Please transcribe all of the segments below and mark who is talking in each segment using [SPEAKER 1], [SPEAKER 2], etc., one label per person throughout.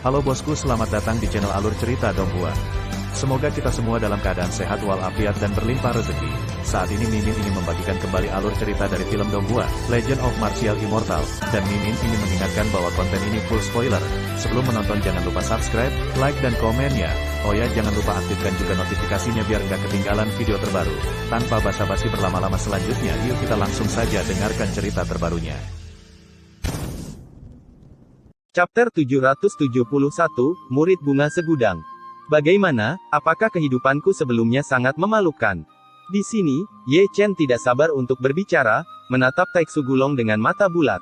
[SPEAKER 1] Halo bosku, selamat datang di channel Alur Cerita Donghua. Semoga kita semua dalam keadaan sehat walafiat dan berlimpah rezeki. Saat ini Mimin ingin membagikan kembali alur cerita dari film Donghua, Legend of Martial Immortal, dan Mimin ingin mengingatkan bahwa konten ini full spoiler. Sebelum menonton jangan lupa subscribe, like dan komen ya. Oh ya, jangan lupa aktifkan juga notifikasinya biar nggak ketinggalan video terbaru. Tanpa basa-basi berlama-lama selanjutnya, yuk kita langsung saja dengarkan cerita terbarunya.
[SPEAKER 2] Chapter 771, Murid Bunga Segudang. Bagaimana, apakah kehidupanku sebelumnya sangat memalukan? Di sini, Ye Chen tidak sabar untuk berbicara, menatap Taiksu Gulong dengan mata bulat.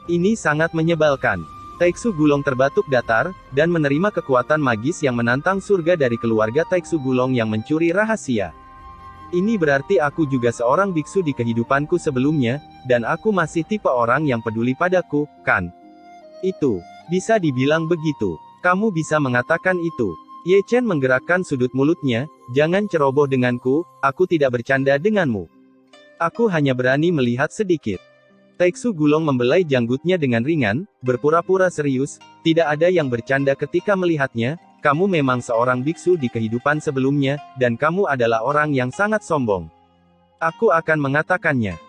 [SPEAKER 2] Ini sangat menyebalkan. Taiksu Gulong terbatuk datar, dan menerima kekuatan magis yang menantang surga dari keluarga Taiksu Gulong yang mencuri rahasia. Ini berarti aku juga seorang biksu di kehidupanku sebelumnya, dan aku masih tipe orang yang peduli padaku, kan? Itu, bisa dibilang begitu. Kamu bisa mengatakan itu. Ye Chen menggerakkan sudut mulutnya, jangan ceroboh denganku, aku tidak bercanda denganmu. Aku hanya berani melihat sedikit. Taiksu Gulong membelai janggutnya dengan ringan, berpura-pura serius, tidak ada yang bercanda ketika melihatnya, kamu memang seorang biksu di kehidupan sebelumnya, dan kamu adalah orang yang sangat sombong. Aku akan mengatakannya.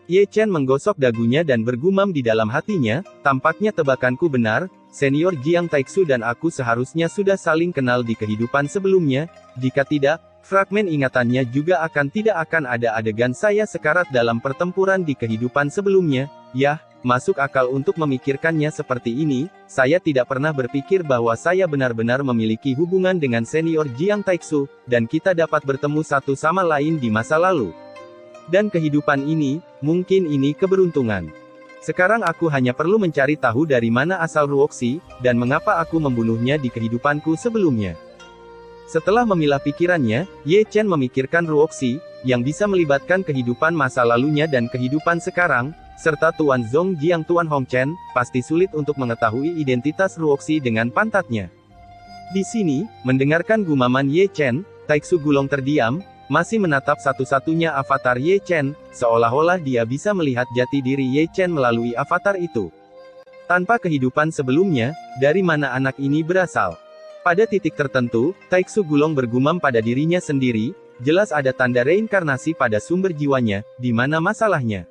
[SPEAKER 2] Ye Chen menggosok dagunya dan bergumam di dalam hatinya, tampaknya tebakanku benar, senior Jiang Taiksu dan aku seharusnya sudah saling kenal di kehidupan sebelumnya, jika tidak, fragmen ingatannya juga tidak akan ada adegan saya sekarat dalam pertempuran di kehidupan sebelumnya, yah, masuk akal untuk memikirkannya seperti ini, saya tidak pernah berpikir bahwa saya benar-benar memiliki hubungan dengan senior Jiang Taiksu, dan kita dapat bertemu satu sama lain di masa lalu. Dan kehidupan ini, mungkin ini keberuntungan. Sekarang aku hanya perlu mencari tahu dari mana asal Ruoxi, dan mengapa aku membunuhnya di kehidupanku sebelumnya. Setelah memilah pikirannya, Ye Chen memikirkan Ruoxi, yang bisa melibatkan kehidupan masa lalunya dan kehidupan sekarang, serta Tuan Zong Jiang Tuan Hong Chen, pasti sulit untuk mengetahui identitas Ruoxi dengan pantatnya. Di sini, mendengarkan gumaman Ye Chen, Taiksu Gulong terdiam, masih menatap satu-satunya avatar Ye Chen, seolah-olah dia bisa melihat jati diri Ye Chen melalui avatar itu. Tanpa kehidupan sebelumnya, dari mana anak ini berasal? Pada titik tertentu, Taiksu Gulong bergumam pada dirinya sendiri, jelas ada tanda reinkarnasi pada sumber jiwanya, di mana masalahnya?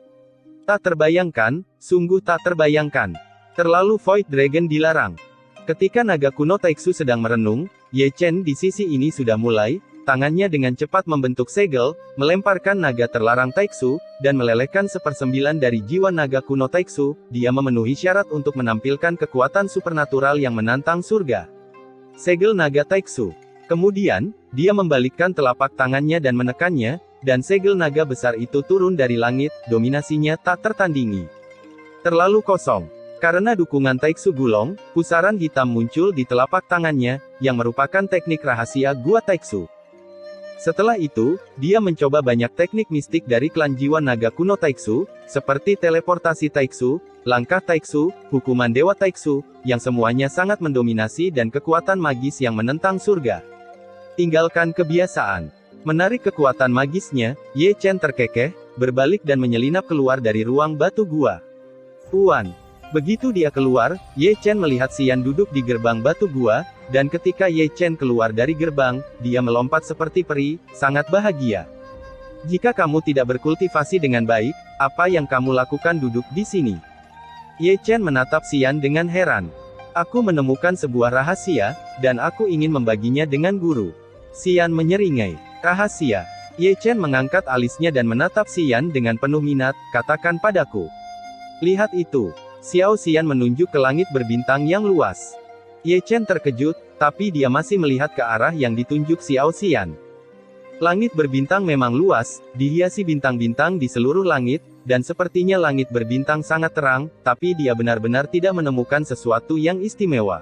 [SPEAKER 2] Tak terbayangkan, sungguh tak terbayangkan. Terlalu Void Dragon dilarang. Ketika naga kuno Taiksu sedang merenung, Ye Chen di sisi ini sudah mulai, tangannya dengan cepat membentuk segel, melemparkan naga terlarang Taiksu, dan melelehkan 1/9 dari jiwa naga kuno Taiksu, dia memenuhi syarat untuk menampilkan kekuatan supernatural yang menantang surga. Segel naga Taiksu. Kemudian, dia membalikkan telapak tangannya dan menekannya, dan segel naga besar itu turun dari langit, dominasinya tak tertandingi. Terlalu kosong. Karena dukungan Taiksu Gulong, pusaran hitam muncul di telapak tangannya, yang merupakan teknik rahasia Gua Taiksu. Setelah itu, dia mencoba banyak teknik mistik dari klan jiwa naga kuno Taiksu, seperti teleportasi Taiksu, langkah Taiksu, hukuman dewa Taiksu, yang semuanya sangat mendominasi dan kekuatan magis yang menentang surga. Tinggalkan kebiasaan. Menarik kekuatan magisnya, Ye Chen terkekeh, berbalik dan menyelinap keluar dari ruang batu gua. Begitu dia keluar, Ye Chen melihat Xian duduk di gerbang batu gua, dan ketika Ye Chen keluar dari gerbang, dia melompat seperti peri, sangat bahagia. Jika kamu tidak berkultivasi dengan baik, apa yang kamu lakukan duduk di sini? Ye Chen menatap Xian dengan heran. Aku menemukan sebuah rahasia, dan aku ingin membaginya dengan guru. Xian menyeringai. Rahasia? Ye Chen mengangkat alisnya dan menatap Xian dengan penuh minat, katakan padaku. Lihat itu. Xiao Xian menunjuk ke langit berbintang yang luas. Ye Chen terkejut, tapi dia masih melihat ke arah yang ditunjuk Xiao Xian. Langit berbintang memang luas, dihiasi bintang-bintang di seluruh langit, dan sepertinya langit berbintang sangat terang, tapi dia benar-benar tidak menemukan sesuatu yang istimewa.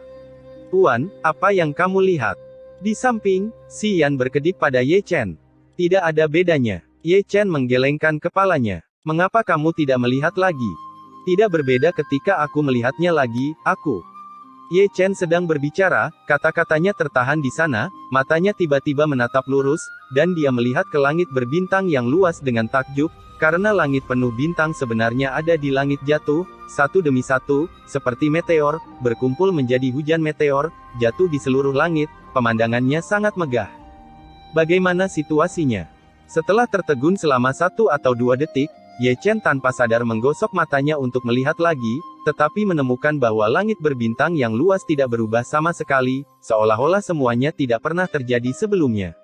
[SPEAKER 2] Tuan, apa yang kamu lihat? Di samping, Xian berkedip pada Ye Chen. Tidak ada bedanya. Ye Chen menggelengkan kepalanya. Mengapa kamu tidak melihat lagi? Tidak berbeda ketika aku melihatnya lagi, aku. Ye Chen sedang berbicara, kata-katanya tertahan di sana, matanya tiba-tiba menatap lurus, dan dia melihat ke langit berbintang yang luas dengan takjub, Karena langit penuh bintang sebenarnya ada di langit jatuh, satu demi satu, seperti meteor, berkumpul menjadi hujan meteor, jatuh di seluruh langit, pemandangannya sangat megah. Bagaimana situasinya? Setelah tertegun selama 1 atau 2 detik, Ye Chen tanpa sadar menggosok matanya untuk melihat lagi, tetapi menemukan bahwa langit berbintang yang luas tidak berubah sama sekali, seolah-olah semuanya tidak pernah terjadi sebelumnya.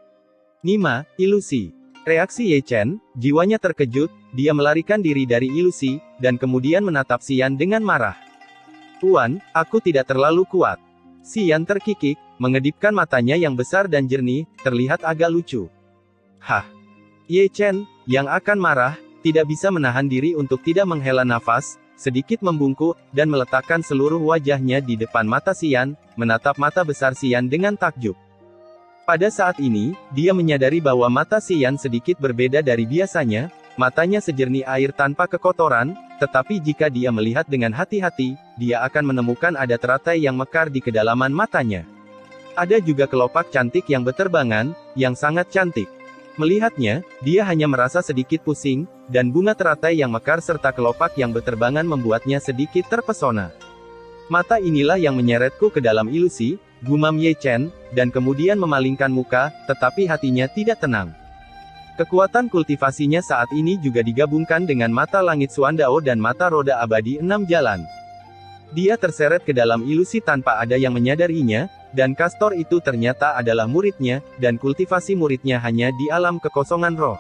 [SPEAKER 2] Nima, ilusi. Reaksi Ye Chen, jiwanya terkejut, dia melarikan diri dari ilusi, dan kemudian menatap Xian dengan marah. Tuan, aku tidak terlalu kuat. Xian terkikik, mengedipkan matanya yang besar dan jernih, terlihat agak lucu. Hah? Ye Chen, yang akan marah, tidak bisa menahan diri untuk tidak menghela nafas, sedikit membungkuk, dan meletakkan seluruh wajahnya di depan mata Xian, menatap mata besar Xian dengan takjub. Pada saat ini, dia menyadari bahwa mata Xian sedikit berbeda dari biasanya, matanya sejernih air tanpa kekotoran, tetapi jika dia melihat dengan hati-hati, dia akan menemukan ada teratai yang mekar di kedalaman matanya. Ada juga kelopak cantik yang beterbangan, yang sangat cantik. Melihatnya, dia hanya merasa sedikit pusing, dan bunga teratai yang mekar serta kelopak yang beterbangan membuatnya sedikit terpesona. Mata inilah yang menyeretku ke dalam ilusi, gumam Ye Chen, dan kemudian memalingkan muka, tetapi hatinya tidak tenang. Kekuatan kultivasinya saat ini juga digabungkan dengan mata langit Suandao dan mata roda abadi 6 jalan. Dia terseret ke dalam ilusi tanpa ada yang menyadarinya, dan Kastor itu ternyata adalah muridnya, dan kultivasi muridnya hanya di alam kekosongan roh.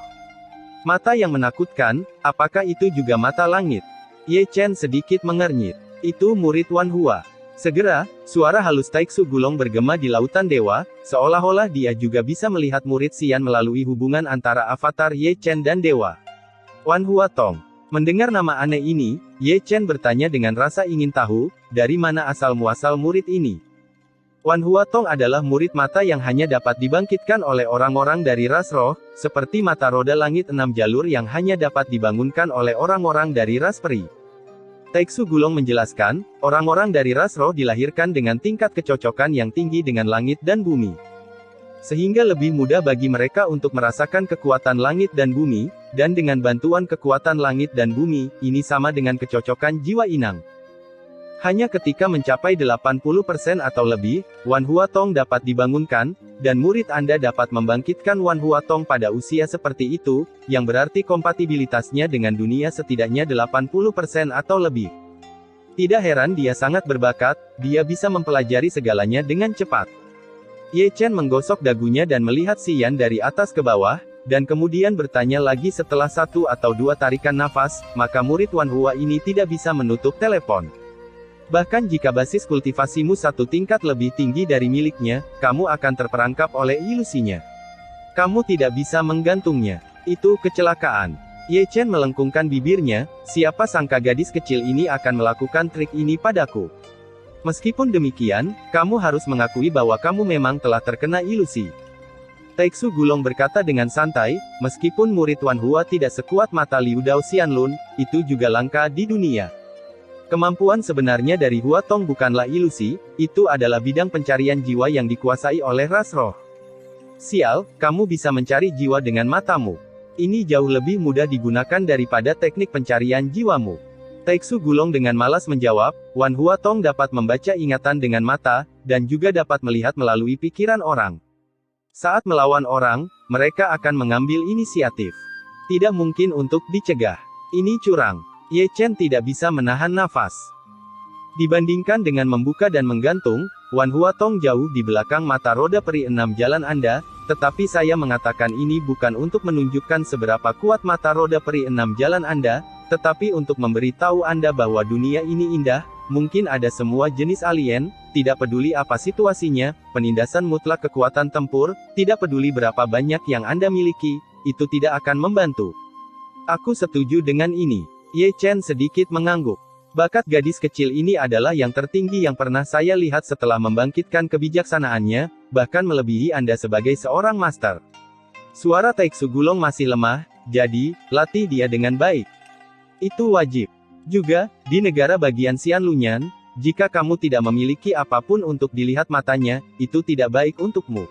[SPEAKER 2] Mata yang menakutkan, apakah itu juga mata langit? Ye Chen sedikit mengernyit. Itu murid Wan Hua. Segera, suara halus Taiksu Gulong bergema di lautan dewa, seolah-olah dia juga bisa melihat murid Xian melalui hubungan antara avatar Ye Chen dan dewa. Wan Hua Tong. Mendengar nama aneh ini, Ye Chen bertanya dengan rasa ingin tahu, dari mana asal-muasal murid ini. Wan Hua Tong adalah murid mata yang hanya dapat dibangkitkan oleh orang-orang dari ras roh, seperti mata roda langit 6 jalur yang hanya dapat dibangunkan oleh orang-orang dari ras peri. Taiksu Gulong menjelaskan, orang-orang dari ras roh dilahirkan dengan tingkat kecocokan yang tinggi dengan langit dan bumi. Sehingga lebih mudah bagi mereka untuk merasakan kekuatan langit dan bumi, dan dengan bantuan kekuatan langit dan bumi, ini sama dengan kecocokan jiwa inang. Hanya ketika mencapai 80% atau lebih, Wan Hua Tong dapat dibangunkan, dan murid Anda dapat membangkitkan Wan Hua Tong pada usia seperti itu, yang berarti kompatibilitasnya dengan dunia setidaknya 80% atau lebih. Tidak heran dia sangat berbakat, dia bisa mempelajari segalanya dengan cepat. Ye Chen menggosok dagunya dan melihat Xian dari atas ke bawah, dan kemudian bertanya lagi setelah 1 atau 2 tarikan nafas, maka murid Wan Hua ini tidak bisa menutup telepon. Bahkan jika basis kultivasimu 1 tingkat lebih tinggi dari miliknya, kamu akan terperangkap oleh ilusinya. Kamu tidak bisa menggantungnya. Itu kecelakaan. Ye Chen melengkungkan bibirnya, siapa sangka gadis kecil ini akan melakukan trik ini padaku. Meskipun demikian, kamu harus mengakui bahwa kamu memang telah terkena ilusi. Taiksu Gulong berkata dengan santai, meskipun murid Wan Hua tidak sekuat mata Liu Dao Xianlun, itu juga langka di dunia. Kemampuan sebenarnya dari Hua Tong bukanlah ilusi, itu adalah bidang pencarian jiwa yang dikuasai oleh ras roh. Sial, kamu bisa mencari jiwa dengan matamu. Ini jauh lebih mudah digunakan daripada teknik pencarian jiwamu. Taiksu Gulong dengan malas menjawab, Wan Hua Tong dapat membaca ingatan dengan mata, dan juga dapat melihat melalui pikiran orang. Saat melawan orang, mereka akan mengambil inisiatif. Tidak mungkin untuk dicegah. Ini curang. Ye Chen tidak bisa menahan nafas. Dibandingkan dengan membuka dan menggantung, Wan Hua Tong jauh di belakang mata roda peri 6 jalan Anda, tetapi saya mengatakan ini bukan untuk menunjukkan seberapa kuat mata roda peri 6 jalan Anda, tetapi untuk memberitahu Anda bahwa dunia ini indah, mungkin ada semua jenis alien, tidak peduli apa situasinya, penindasan mutlak kekuatan tempur, tidak peduli berapa banyak yang Anda miliki, itu tidak akan membantu. Aku setuju dengan ini. Ye Chen sedikit mengangguk. Bakat gadis kecil ini adalah yang tertinggi yang pernah saya lihat setelah membangkitkan kebijaksanaannya, bahkan melebihi Anda sebagai seorang master. Suara Taiksu Gulong masih lemah, jadi, latih dia dengan baik. Itu wajib. Juga, di negara bagian Xianlunyan, jika kamu tidak memiliki apapun untuk dilihat matanya, itu tidak baik untukmu.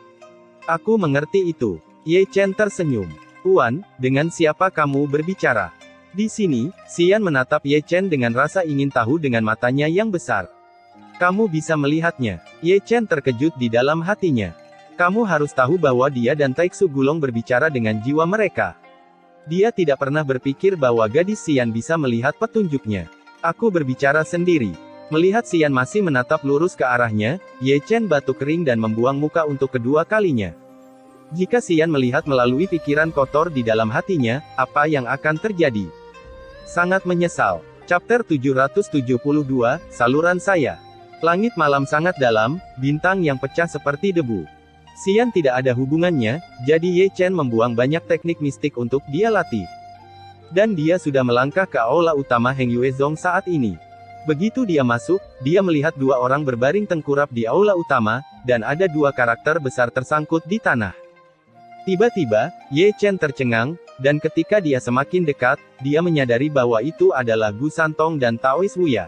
[SPEAKER 2] Aku mengerti itu. Ye Chen tersenyum. Tuan, dengan siapa kamu berbicara? Di sini, Xian menatap Ye Chen dengan rasa ingin tahu dengan matanya yang besar. Kamu bisa melihatnya. Ye Chen terkejut di dalam hatinya. Kamu harus tahu bahwa dia dan Taiksu Gulong berbicara dengan jiwa mereka. Dia tidak pernah berpikir bahwa gadis Xian bisa melihat petunjuknya. Aku berbicara sendiri. Melihat Xian masih menatap lurus ke arahnya, Ye Chen batuk kering dan membuang muka untuk kedua kalinya. Jika Xian melihat melalui pikiran kotor di dalam hatinya, apa yang akan terjadi? Sangat menyesal. Chapter 772, Saluran Saya. Langit malam sangat dalam, bintang yang pecah seperti debu. Xian tidak ada hubungannya, jadi Ye Chen membuang banyak teknik mistik untuk dia latih. Dan dia sudah melangkah ke aula utama Heng Yuezong saat ini. Begitu dia masuk, dia melihat dua orang berbaring tengkurap di aula utama, dan ada dua karakter besar tersangkut di tanah. Tiba-tiba, Ye Chen tercengang, dan ketika dia semakin dekat, dia menyadari bahwa itu adalah Gu Santong dan Taois Wuya.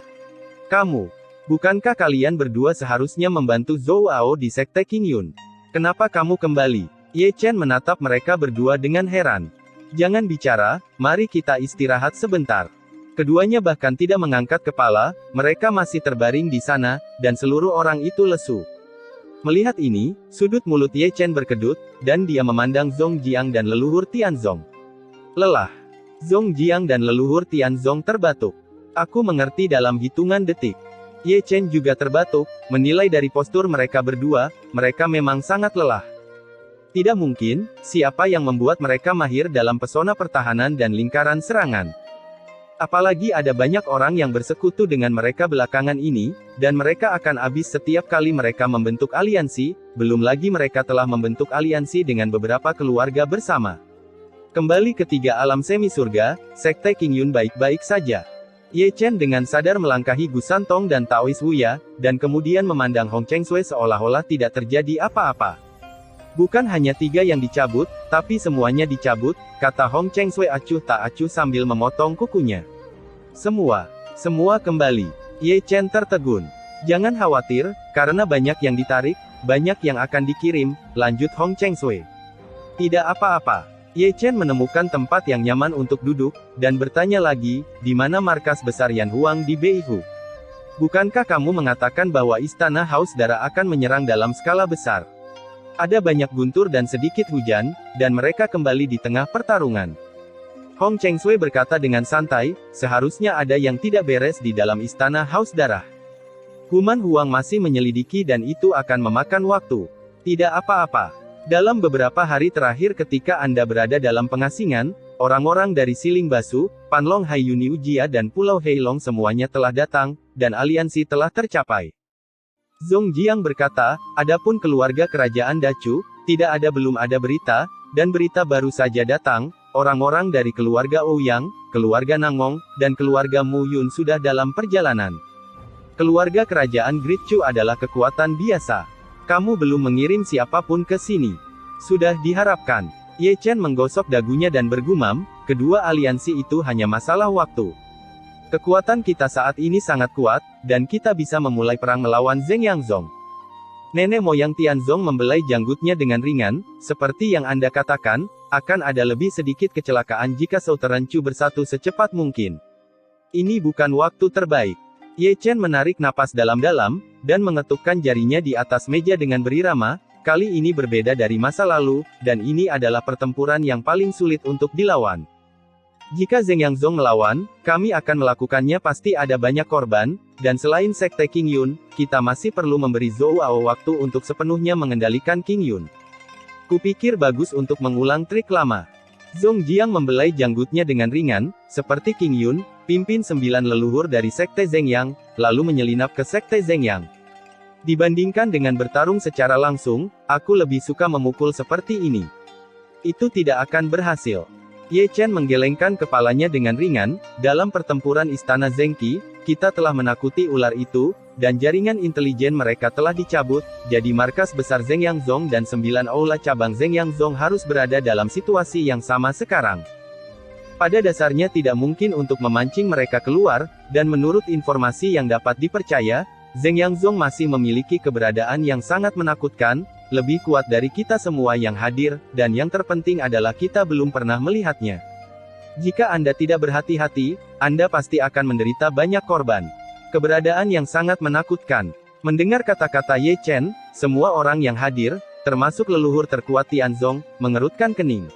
[SPEAKER 2] Kamu, bukankah kalian berdua seharusnya membantu Zhou Ao di Sekte Qingyun? Kenapa kamu kembali? Ye Chen menatap mereka berdua dengan heran. Jangan bicara, mari kita istirahat sebentar. Keduanya bahkan tidak mengangkat kepala, mereka masih terbaring di sana, dan seluruh orang itu lesu. Melihat ini, sudut mulut Ye Chen berkedut, dan dia memandang Zhong Jiang dan leluhur Tianzong. Lelah. Zhong Jiang dan leluhur Tianzong terbatuk. Aku mengerti dalam hitungan detik. Ye Chen juga terbatuk, menilai dari postur mereka berdua, mereka memang sangat lelah. Tidak mungkin, siapa yang membuat mereka mahir dalam pesona pertahanan dan lingkaran serangan. Apalagi ada banyak orang yang bersekutu dengan mereka belakangan ini, dan mereka akan habis setiap kali mereka membentuk aliansi, belum lagi mereka telah membentuk aliansi dengan beberapa keluarga bersama. Kembali ke tiga alam semi surga, Sekte Qingyun baik-baik saja. Ye Chen dengan sadar melangkahi Gu Santong dan Taois Wuya, dan kemudian memandang Hong Chengsui seolah-olah tidak terjadi apa-apa. Bukan hanya tiga yang dicabut, tapi semuanya dicabut, kata Hong Chengsui acuh tak acuh sambil memotong kukunya. Semua kembali. Ye Chen tertegun. Jangan khawatir, karena banyak yang ditarik, banyak yang akan dikirim, lanjut Hong Chengsui. Tidak apa-apa. Ye Chen menemukan tempat yang nyaman untuk duduk, dan bertanya lagi, di mana markas besar Yan Huang di Beihu? Bukankah kamu mengatakan bahwa Istana Haus Darah akan menyerang dalam skala besar? Ada banyak guntur dan sedikit hujan, dan mereka kembali di tengah pertarungan. Hong Chengsui berkata dengan santai, seharusnya ada yang tidak beres di dalam Istana Haus Darah. Human Huang masih menyelidiki dan itu akan memakan waktu. Tidak apa-apa. Dalam beberapa hari terakhir ketika Anda berada dalam pengasingan, orang-orang dari Siling Basu, Panlong Haiyuni Ujia dan Pulau Heilong semuanya telah datang, dan aliansi telah tercapai. Zhong Jiang berkata, adapun keluarga kerajaan Dacu, belum ada berita, dan berita baru saja datang, orang-orang dari keluarga Ouyang, keluarga Nangong, dan keluarga Mu Yun sudah dalam perjalanan. Keluarga kerajaan Great Chu adalah kekuatan biasa. Kamu belum mengirim siapapun ke sini. Sudah diharapkan. Ye Chen menggosok dagunya dan bergumam, kedua aliansi itu hanya masalah waktu. Kekuatan kita saat ini sangat kuat, dan kita bisa memulai perang melawan Zheng Yangzong. Nenek moyang Tianzong membelai janggutnya dengan ringan, seperti yang Anda katakan, akan ada lebih sedikit kecelakaan jika Southern Chu bersatu secepat mungkin. Ini bukan waktu terbaik. Ye Chen menarik napas dalam-dalam, dan mengetukkan jarinya di atas meja dengan berirama, kali ini berbeda dari masa lalu, dan ini adalah pertempuran yang paling sulit untuk dilawan. Jika Zheng Yangzong melawan, kami akan melakukannya pasti ada banyak korban, dan selain Sekte Qingyun, kita masih perlu memberi Zhou Ao waktu untuk sepenuhnya mengendalikan Qingyun. Kupikir bagus untuk mengulang trik lama. Zhong Jiang membelai janggutnya dengan ringan, seperti Qingyun, pimpin 9 leluhur dari Sekte Zhengyang, lalu menyelinap ke Sekte Zhengyang. Dibandingkan dengan bertarung secara langsung, aku lebih suka memukul seperti ini. Itu tidak akan berhasil. Ye Chen menggelengkan kepalanya dengan ringan, dalam pertempuran Istana Zhengqi, kita telah menakuti ular itu, dan jaringan intelijen mereka telah dicabut, jadi markas besar Zheng Yangzong dan 9 aula cabang Zheng Yangzong harus berada dalam situasi yang sama sekarang. Pada dasarnya tidak mungkin untuk memancing mereka keluar, dan menurut informasi yang dapat dipercaya, Zheng Yangzong masih memiliki keberadaan yang sangat menakutkan, lebih kuat dari kita semua yang hadir, dan yang terpenting adalah kita belum pernah melihatnya. Jika Anda tidak berhati-hati, Anda pasti akan menderita banyak korban. Keberadaan yang sangat menakutkan. Mendengar kata-kata Ye Chen, semua orang yang hadir, termasuk leluhur terkuat Tianzong, mengerutkan kening.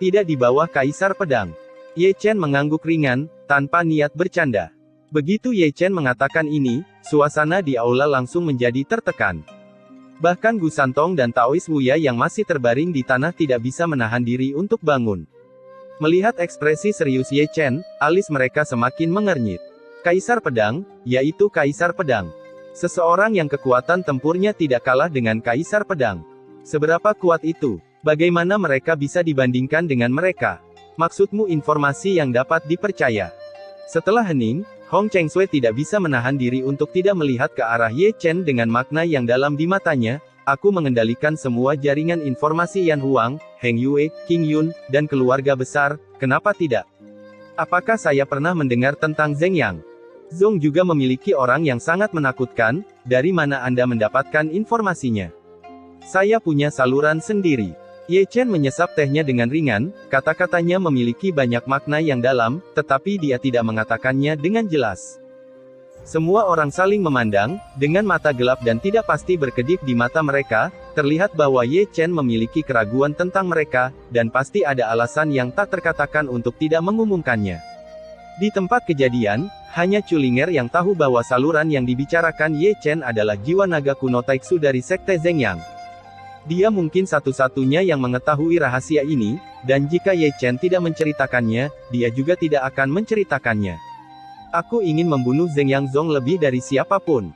[SPEAKER 2] Tidak di bawah Kaisar Pedang. Ye Chen mengangguk ringan, tanpa niat bercanda. Begitu Ye Chen mengatakan ini, suasana di aula langsung menjadi tertekan. Bahkan Gu Santong dan Taois Wuya yang masih terbaring di tanah tidak bisa menahan diri untuk bangun. Melihat ekspresi serius Ye Chen, alis mereka semakin mengernyit. Kaisar Pedang, yaitu Kaisar Pedang. Seseorang yang kekuatan tempurnya tidak kalah dengan Kaisar Pedang. Seberapa kuat itu? Bagaimana mereka bisa dibandingkan dengan mereka? Maksudmu informasi yang dapat dipercaya? Setelah hening, Hong Chengsui tidak bisa menahan diri untuk tidak melihat ke arah Ye Chen dengan makna yang dalam di matanya. Aku mengendalikan semua jaringan informasi Yan Huang, Heng Yue, King Yun, dan keluarga besar, kenapa tidak? Apakah saya pernah mendengar tentang Zheng Yang? Zong juga memiliki orang yang sangat menakutkan, dari mana Anda mendapatkan informasinya? Saya punya saluran sendiri. Ye Chen menyesap tehnya dengan ringan, kata-katanya memiliki banyak makna yang dalam, tetapi dia tidak mengatakannya dengan jelas. Semua orang saling memandang, dengan mata gelap dan tidak pasti berkedip di mata mereka, terlihat bahwa Ye Chen memiliki keraguan tentang mereka, dan pasti ada alasan yang tak terkatakan untuk tidak mengumumkannya. Di tempat kejadian, hanya Chulinger yang tahu bahwa saluran yang dibicarakan Ye Chen adalah jiwa naga kuno Taiksu dari Sekte Zheng Yang. Dia mungkin satu-satunya yang mengetahui rahasia ini, dan jika Ye Chen tidak menceritakannya, dia juga tidak akan menceritakannya. Aku ingin membunuh Zheng Yang Zong lebih dari siapapun.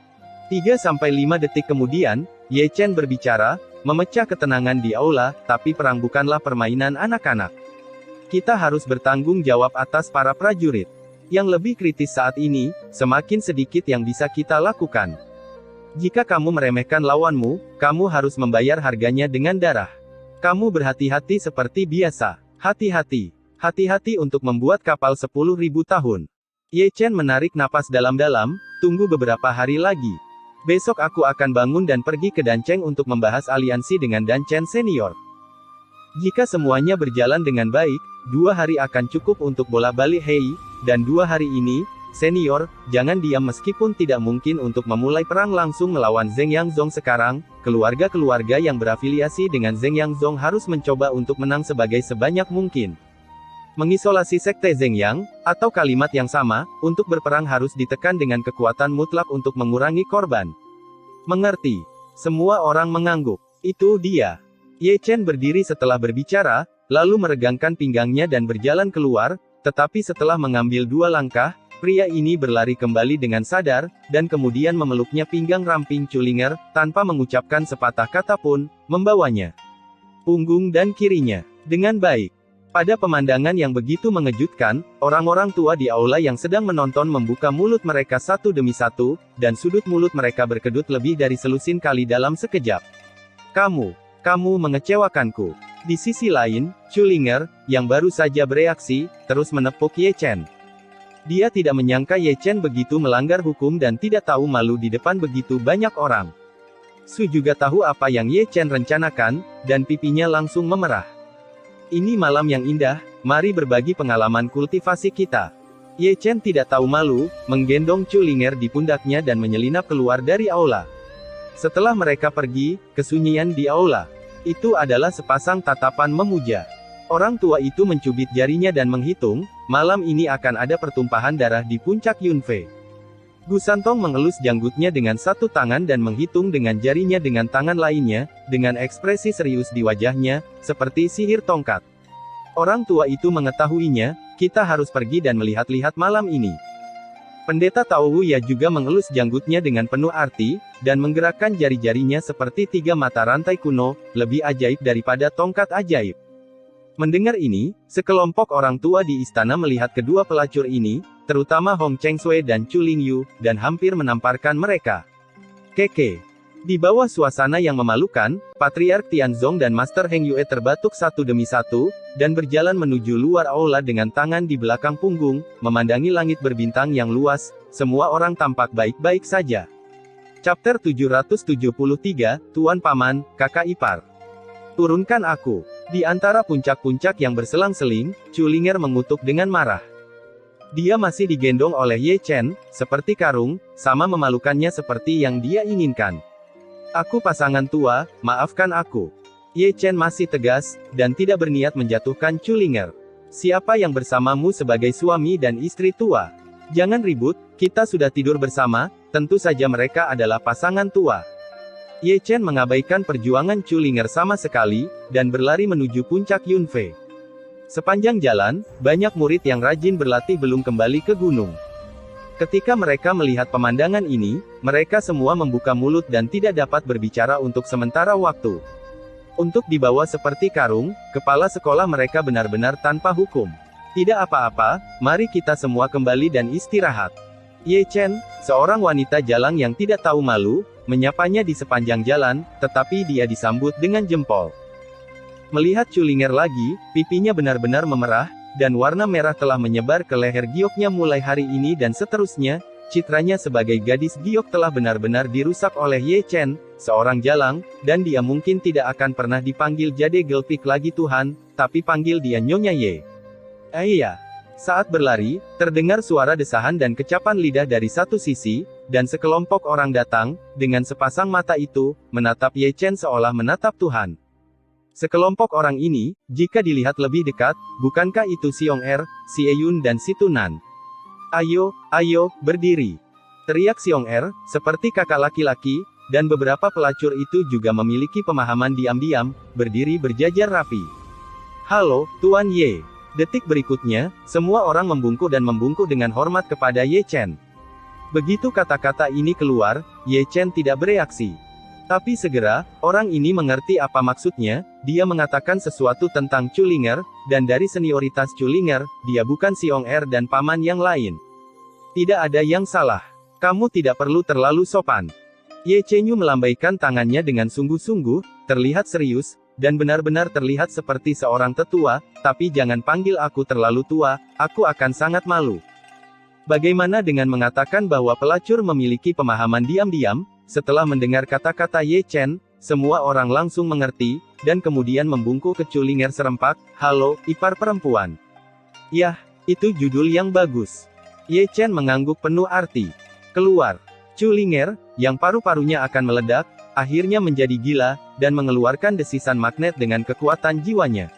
[SPEAKER 2] 3-5 detik kemudian, Ye Chen berbicara, memecah ketenangan di aula, tapi perang bukanlah permainan anak-anak. Kita harus bertanggung jawab atas para prajurit. Yang lebih kritis saat ini, semakin sedikit yang bisa kita lakukan. Jika kamu meremehkan lawanmu, kamu harus membayar harganya dengan darah. Kamu berhati-hati seperti biasa. Hati-hati. Hati-hati untuk membuat kapal 10.000 tahun. Ye Chen menarik napas dalam-dalam, tunggu beberapa hari lagi. Besok aku akan bangun dan pergi ke Dancheng untuk membahas aliansi dengan Danchen Senior. Jika semuanya berjalan dengan baik, 2 hari akan cukup untuk bolak-balik Hei, dan 2 hari ini, Senior, jangan diam meskipun tidak mungkin untuk memulai perang langsung melawan Zheng Yang Zong sekarang, keluarga-keluarga yang berafiliasi dengan Zheng Yang Zong harus mencoba untuk menang sebanyak mungkin. Mengisolasi Sekte Zheng Yang, atau kalimat yang sama, untuk berperang harus ditekan dengan kekuatan mutlak untuk mengurangi korban. Mengerti? Semua orang mengangguk. Itu dia. Ye Chen berdiri setelah berbicara, lalu meregangkan pinggangnya dan berjalan keluar, tetapi setelah mengambil 2 langkah, pria ini berlari kembali dengan sadar, dan kemudian memeluknya pinggang ramping Chulinger, tanpa mengucapkan sepatah kata pun, membawanya punggung dan kirinya dengan baik. Pada pemandangan yang begitu mengejutkan, orang-orang tua di aula yang sedang menonton membuka mulut mereka satu demi satu, dan sudut mulut mereka berkedut lebih dari selusin kali dalam sekejap. Kamu mengecewakanku. Di sisi lain, Chulinger, yang baru saja bereaksi, terus menepuk Ye Chen. Dia tidak menyangka Ye Chen begitu melanggar hukum dan tidak tahu malu di depan begitu banyak orang. Su juga tahu apa yang Ye Chen rencanakan, dan pipinya langsung memerah. Ini malam yang indah, mari berbagi pengalaman kultivasi kita. Ye Chen tidak tahu malu, menggendong Chulinger di pundaknya dan menyelinap keluar dari aula. Setelah mereka pergi, kesunyian di aula. Itu adalah sepasang tatapan memuja. Orang tua itu mencubit jarinya dan menghitung, malam ini akan ada pertumpahan darah di puncak Yunfei. Gu Santong mengelus janggutnya dengan satu tangan dan menghitung dengan jarinya dengan tangan lainnya, dengan ekspresi serius di wajahnya, seperti sihir tongkat. Orang tua itu mengetahuinya, kita harus pergi dan melihat-lihat malam ini. Pendeta Tao Wu ya juga mengelus janggutnya dengan penuh arti, dan menggerakkan jari-jarinya seperti 3 mata rantai kuno, lebih ajaib daripada tongkat ajaib. Mendengar ini, sekelompok orang tua di istana melihat kedua pelacur ini, terutama Hong Chengsui dan Chu Lingyu, dan hampir menamparkan mereka. Keke. Di bawah suasana yang memalukan, Patriark Tianzong dan Master Heng Yue terbatuk satu demi satu, dan berjalan menuju luar aula dengan tangan di belakang punggung, memandangi langit berbintang yang luas, semua orang tampak baik-baik saja. Chapter 773, Tuan Paman, Kakak Ipar. Turunkan aku. Di antara puncak-puncak yang berselang-seling, Chulinger mengutuk dengan marah. Dia masih digendong oleh Ye Chen, seperti karung, sama memalukannya seperti yang dia inginkan. Aku pasangan tua, maafkan aku. Ye Chen masih tegas, dan tidak berniat menjatuhkan Chulinger. Siapa yang bersamamu sebagai suami dan istri tua? Jangan ribut, kita sudah tidur bersama, tentu saja mereka adalah pasangan tua. Ye Chen mengabaikan perjuangan Chulinger sama sekali, dan berlari menuju puncak Yunfei. Sepanjang jalan, banyak murid yang rajin berlatih belum kembali ke gunung. Ketika mereka melihat pemandangan ini, mereka semua membuka mulut dan tidak dapat berbicara untuk sementara waktu. Untuk dibawa seperti karung, kepala sekolah mereka benar-benar tanpa hukum. Tidak apa-apa, mari kita semua kembali dan istirahat. Ye Chen, seorang wanita jalang yang tidak tahu malu, menyapanya di sepanjang jalan, tetapi dia disambut dengan jempol. Melihat Chulinger lagi, pipinya benar-benar memerah, dan warna merah telah menyebar ke leher gioknya mulai hari ini dan seterusnya, citranya sebagai gadis giok telah benar-benar dirusak oleh Ye Chen, seorang jalang, dan dia mungkin tidak akan pernah dipanggil Jade Gelpik lagi Tuhan, tapi panggil dia Nyonya Ye. Iya. Saat berlari, terdengar suara desahan dan kecapan lidah dari satu sisi, dan sekelompok orang datang, dengan sepasang mata itu, menatap Ye Chen seolah menatap Tuhan. Sekelompok orang ini, jika dilihat lebih dekat, bukankah itu Xiong Er, Si Eyun dan Si Tunan? Ayo, ayo, berdiri. Teriak Xiong Er, seperti kakak laki-laki, dan beberapa pelacur itu juga memiliki pemahaman diam-diam, berdiri berjajar rapi. Halo, Tuan Ye. Detik berikutnya, semua orang membungkuk dan membungkuk dengan hormat kepada Ye Chen. Begitu kata-kata ini keluar, Ye Chen tidak bereaksi. Tapi segera, orang ini mengerti apa maksudnya, dia mengatakan sesuatu tentang Chulinger, dan dari senioritas Chulinger, dia bukan Xiong Er dan paman yang lain. Tidak ada yang salah. Kamu tidak perlu terlalu sopan. Ye Chenyu melambaikan tangannya dengan sungguh-sungguh, terlihat serius, dan benar-benar terlihat seperti seorang tetua, tapi jangan panggil aku terlalu tua, aku akan sangat malu. Bagaimana dengan mengatakan bahwa pelacur memiliki pemahaman diam-diam? Setelah mendengar kata-kata Ye Chen, semua orang langsung mengerti, dan kemudian membungkuk ke Chulinger serempak, halo, ipar perempuan. Yah, itu judul yang bagus. Ye Chen mengangguk penuh arti. Keluar. Chulinger, yang paru-parunya akan meledak, akhirnya menjadi gila, dan mengeluarkan desisan magnet dengan kekuatan jiwanya.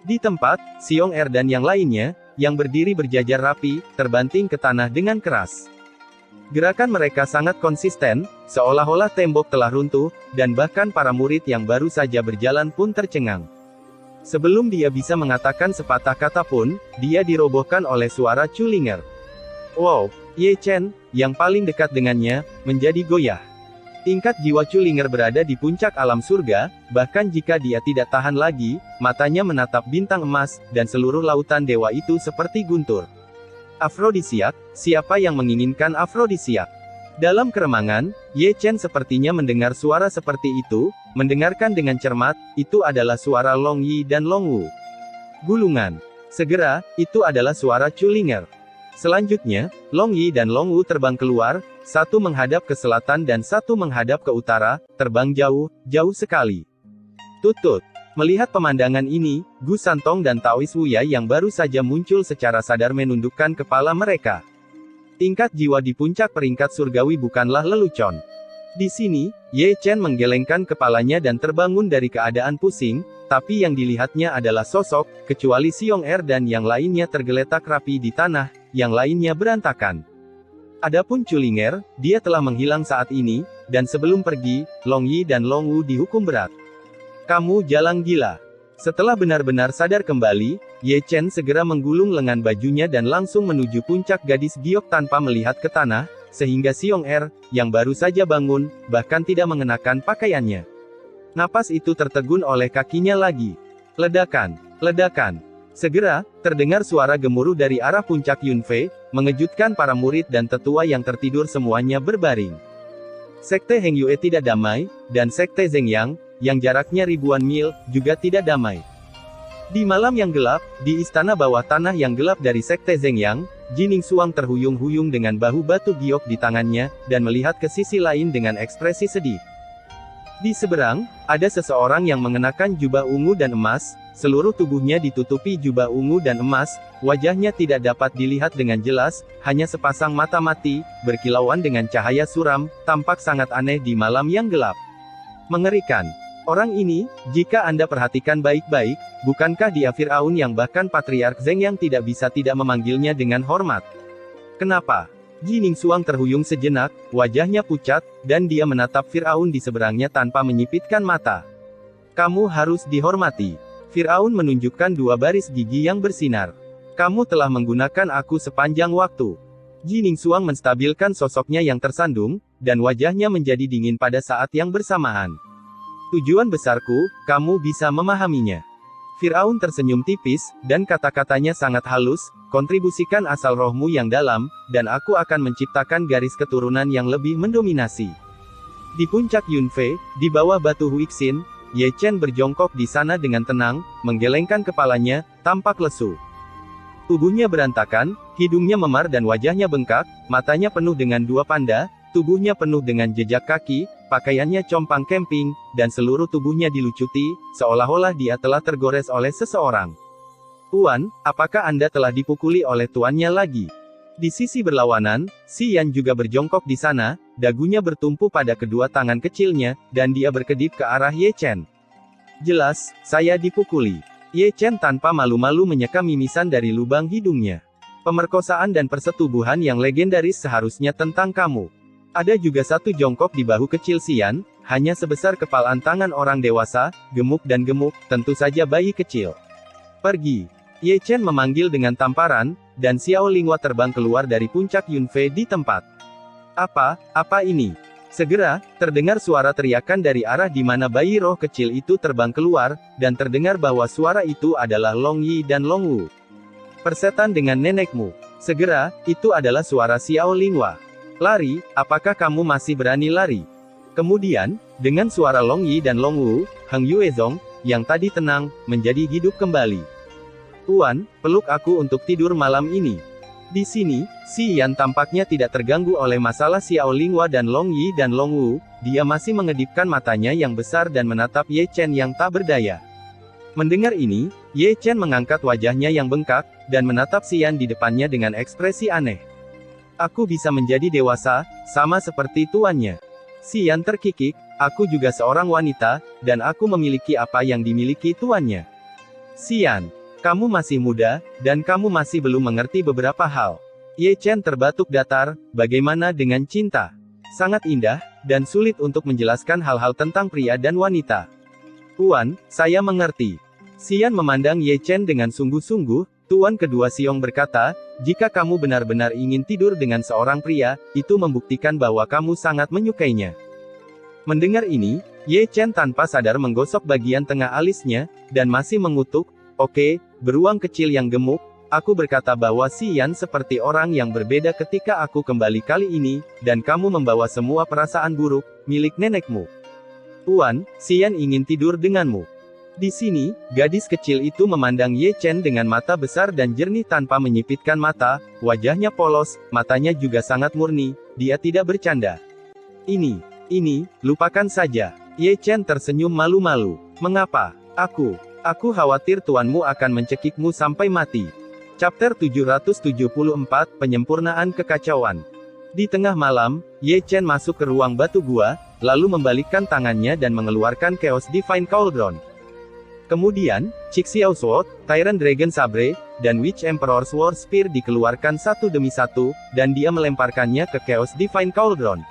[SPEAKER 2] Di tempat, Xiong Er dan yang lainnya, yang berdiri berjajar rapi, terbanting ke tanah dengan keras. Gerakan mereka sangat konsisten, seolah-olah tembok telah runtuh, dan bahkan para murid yang baru saja berjalan pun tercengang. Sebelum dia bisa mengatakan sepatah kata pun, dia dirobohkan oleh suara Chulinger. Wow, Ye Chen, yang paling dekat dengannya, menjadi goyah. Tingkat jiwa Chulinger berada di puncak alam surga, bahkan jika dia tidak tahan lagi, matanya menatap bintang emas, dan seluruh lautan dewa itu seperti guntur. Afrodisiak, siapa yang menginginkan afrodisiak? Dalam keremangan, Ye Chen sepertinya mendengar suara seperti itu, mendengarkan dengan cermat, itu adalah suara Long Yi dan Long Wu. Gulungan. Segera, itu adalah suara Chulinger. Selanjutnya, Long Yi dan Long Wu terbang keluar, satu menghadap ke selatan dan satu menghadap ke utara, terbang jauh, jauh sekali. Tutut. Melihat pemandangan ini, Gu Santong dan Taois Wuya yang baru saja muncul secara sadar menundukkan kepala mereka. Tingkat jiwa di puncak peringkat surgawi bukanlah lelucon. Di sini, Ye Chen menggelengkan kepalanya dan terbangun dari keadaan pusing, tapi yang dilihatnya adalah sosok, kecuali Xiong Er dan yang lainnya tergeletak rapi di tanah, yang lainnya berantakan. Adapun Chulinger, dia telah menghilang saat ini, dan sebelum pergi, Long Yi dan Long Wu dihukum berat. Kamu jalang gila. Setelah benar-benar sadar kembali, Ye Chen segera menggulung lengan bajunya dan langsung menuju puncak gadis giok tanpa melihat ke tanah, sehingga Xiong Er, yang baru saja bangun, bahkan tidak mengenakan pakaiannya. Napas itu tertegun oleh kakinya lagi. Ledakan, ledakan. Segera, terdengar suara gemuruh dari arah puncak Yunfei, mengejutkan para murid dan tetua yang tertidur semuanya berbaring. Sekte Heng Yue tidak damai, dan Sekte Zhengyang, yang jaraknya ribuan mil, juga tidak damai. Di malam yang gelap, di istana bawah tanah yang gelap dari Sekte Zhengyang, Jining Suang terhuyung-huyung dengan bahu batu giok di tangannya, dan melihat ke sisi lain dengan ekspresi sedih. Di seberang, ada seseorang yang mengenakan jubah ungu dan emas, seluruh tubuhnya ditutupi jubah ungu dan emas, wajahnya tidak dapat dilihat dengan jelas, hanya sepasang mata mati, berkilauan dengan cahaya suram, tampak sangat aneh di malam yang gelap. Mengerikan. Orang ini, jika Anda perhatikan baik-baik, bukankah dia Firaun yang bahkan Patriark Zeng yang tidak bisa tidak memanggilnya dengan hormat? Kenapa? Ji Ningsuang terhuyung sejenak, wajahnya pucat, dan dia menatap Firaun di seberangnya tanpa menyipitkan mata. Kamu harus dihormati. Firaun menunjukkan dua baris gigi yang bersinar. Kamu telah menggunakan aku sepanjang waktu. Ji Ningsuang menstabilkan sosoknya yang tersandung, dan wajahnya menjadi dingin pada saat yang bersamaan. Tujuan besarku, kamu bisa memahaminya. Firaun tersenyum tipis, dan kata-katanya sangat halus, kontribusikan asal rohmu yang dalam, dan aku akan menciptakan garis keturunan yang lebih mendominasi. Di puncak Yunfei, di bawah batu Huixin, Ye Chen berjongkok di sana dengan tenang, menggelengkan kepalanya, tampak lesu. Tubuhnya berantakan, hidungnya memar dan wajahnya bengkak, matanya penuh dengan dua panda, tubuhnya penuh dengan jejak kaki, pakaiannya compang camping, dan seluruh tubuhnya dilucuti, seolah-olah dia telah tergores oleh seseorang. Tuan, apakah Anda telah dipukuli oleh tuannya lagi? Di sisi berlawanan, Si Yan juga berjongkok di sana, dagunya bertumpu pada kedua tangan kecilnya, dan dia berkedip ke arah Ye Chen. Jelas, saya dipukuli. Ye Chen tanpa malu-malu menyeka mimisan dari lubang hidungnya. Pemerkosaan dan persetubuhan yang legendaris seharusnya tentang kamu. Ada juga satu jongkok di bahu kecil Xian, hanya sebesar kepalan tangan orang dewasa, gemuk dan gemuk, tentu saja bayi kecil. Pergi. Ye Chen memanggil dengan tamparan, dan Xiao Linghua terbang keluar dari puncak Yunfei di tempat. Apa ini? Segera, terdengar suara teriakan dari arah di mana bayi roh kecil itu terbang keluar, dan terdengar bahwa suara itu adalah Long Yi dan Long Wu. Persetan dengan nenekmu. Segera, itu adalah suara Xiao Linghua. Lari, apakah kamu masih berani lari? Kemudian, dengan suara Long Yi dan Long Wu, Heng Yuezong, yang tadi tenang, menjadi hidup kembali. Tuan, peluk aku untuk tidur malam ini. Di sini, Si Yan tampaknya tidak terganggu oleh masalah Xiao Linghua dan Long Yi dan Long Wu, dia masih mengedipkan matanya yang besar dan menatap Ye Chen yang tak berdaya. Mendengar ini, Ye Chen mengangkat wajahnya yang bengkak, dan menatap Si Yan di depannya dengan ekspresi aneh. Aku bisa menjadi dewasa, sama seperti tuannya. Si Yan terkikik, aku juga seorang wanita, dan aku memiliki apa yang dimiliki tuannya. Si Yan, kamu masih muda, dan kamu masih belum mengerti beberapa hal. Ye Chen terbatuk datar, bagaimana dengan cinta? Sangat indah, dan sulit untuk menjelaskan hal-hal tentang pria dan wanita. Tuan, saya mengerti. Si Yan memandang Ye Chen dengan sungguh-sungguh. Tuan kedua Xiong berkata, jika kamu benar-benar ingin tidur dengan seorang pria, itu membuktikan bahwa kamu sangat menyukainya. Mendengar ini, Ye Chen tanpa sadar menggosok bagian tengah alisnya, dan masih mengutuk, oke, beruang kecil yang gemuk, aku berkata bahwa Si Yan seperti orang yang berbeda ketika aku kembali kali ini, dan kamu membawa semua perasaan buruk, milik nenekmu. Tuan, Si Yan ingin tidur denganmu. Di sini, gadis kecil itu memandang Ye Chen dengan mata besar dan jernih tanpa menyipitkan mata, wajahnya polos, matanya juga sangat murni, dia tidak bercanda. Ini, lupakan saja. Ye Chen tersenyum malu-malu. Mengapa? Aku khawatir tuanmu akan mencekikmu sampai mati. Chapter 774, Penyempurnaan Kekacauan. Di tengah malam, Ye Chen masuk ke ruang batu gua, lalu membalikkan tangannya dan mengeluarkan Chaos Divine Cauldron. Kemudian, Xiao Sword, Tyrant Dragon Sabre, dan Witch Emperor Sword Spear dikeluarkan satu demi satu, dan dia melemparkannya ke Chaos Divine Cauldron.